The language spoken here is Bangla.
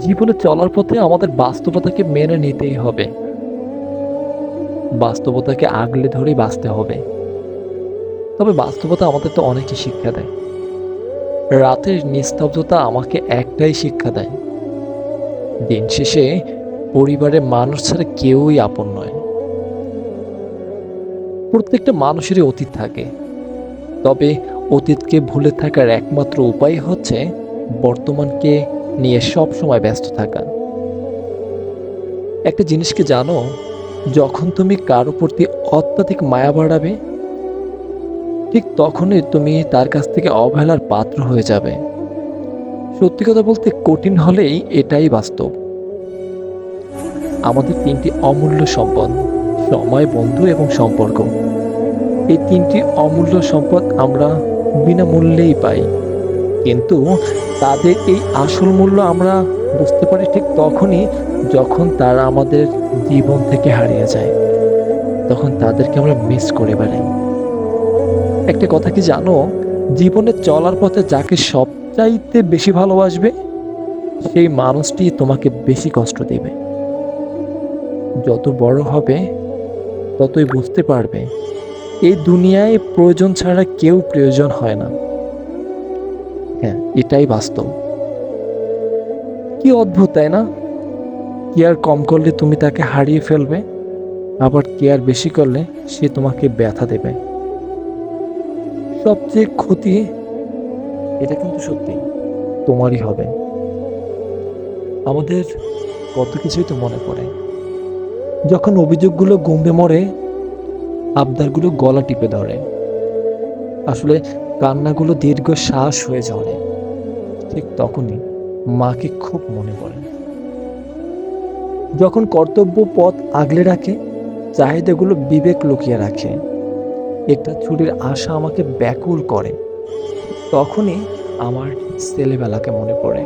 জীবনে চলার পথে আমাদের বাস্তবতাকে মেনে নিতেই হবে। বাস্তবতাকে আগলে ধরেই বাঁচতে হবে। তবে বাস্তবতা আমাদের তো অনেকই শিক্ষা দেয়। রাতের নিস্তব্ধতা আমাকে একটাই শিক্ষা দেয়। দিন শেষে পরিবারের মানুষ ছাড়া কেউই আপন নয়। প্রত্যেকটা মানুষেরই অতীত থাকে। তবে অতীতকে ভুলে থাকার একমাত্র উপায় হচ্ছে বর্তমানকে নিয়ে সবসময় ব্যস্ত থাকা। একটা জিনিস কি জানো? যখন তুমি কারো প্রতি অত্যাধিক মায়া বাড়াবে, ঠিক তখনই তুমি তার কাছ থেকে অবহেলার পাত্র হয়ে যাবে। সত্যি কথা বলতে কঠিন হলেই এটাই বাস্তব। আমাদের ৩টি অমূল্য সম্পদ: সময়, বন্ধু এবং সম্পর্ক। এই ৩টি অমূল্য সম্পদ আমরা বিনামূল্যেই পাই। কিন্তু তাদের এই আসল মূল্য আমরা বুঝতে পারি ঠিক তখনই, যখন তারা আমাদের জীবন থেকে হারিয়ে যায়। তখন তাদেরকে আমরা মিস করে বেড়াই। একটা কথা কি জানো? জীবনে চলার পথে যাকে সবচাইতে বেশি ভালোবাসবে, সেই মানুষটি তোমাকে বেশি কষ্ট দেবে। যত বড় হবে ততই বুঝতে পারবে এই দুনিয়ায় প্রয়োজন ছাড়া কেউ প্রয়োজন হয় না। হ্যাঁ, এটাই বাস্তব। কি অদ্ভুত, তাই না? কেয়ার কম করলে তুমি তাকে হারিয়ে ফেলবে, আবার কেয়ার বেশি করলে সে তোমাকে ব্যথা দেবে। সবচেয়ে ক্ষতি, এটা কিন্তু সত্যি, তোমারই হবে। আমাদের কত কিছুই তো মনে পড়ে, যখন অভিযোগগুলো গম্ভে মরে, আবদারগুলো গলা টিপে ধরে, আসলে কান্নাগুলো দীর্ঘশ্বাস হয়ে ঝরে। ঠিক তখনই মাকে খুব মনে পড়ে, যখন কর্তব্য পথ আগলে রাখে, চাহিদাগুলো বিবেক লুকিয়ে রাখে, একটা ছুটির আশা আমাকে ব্যাকুল করে। তখনই আমার ছেলেবেলাকে মনে পড়ে।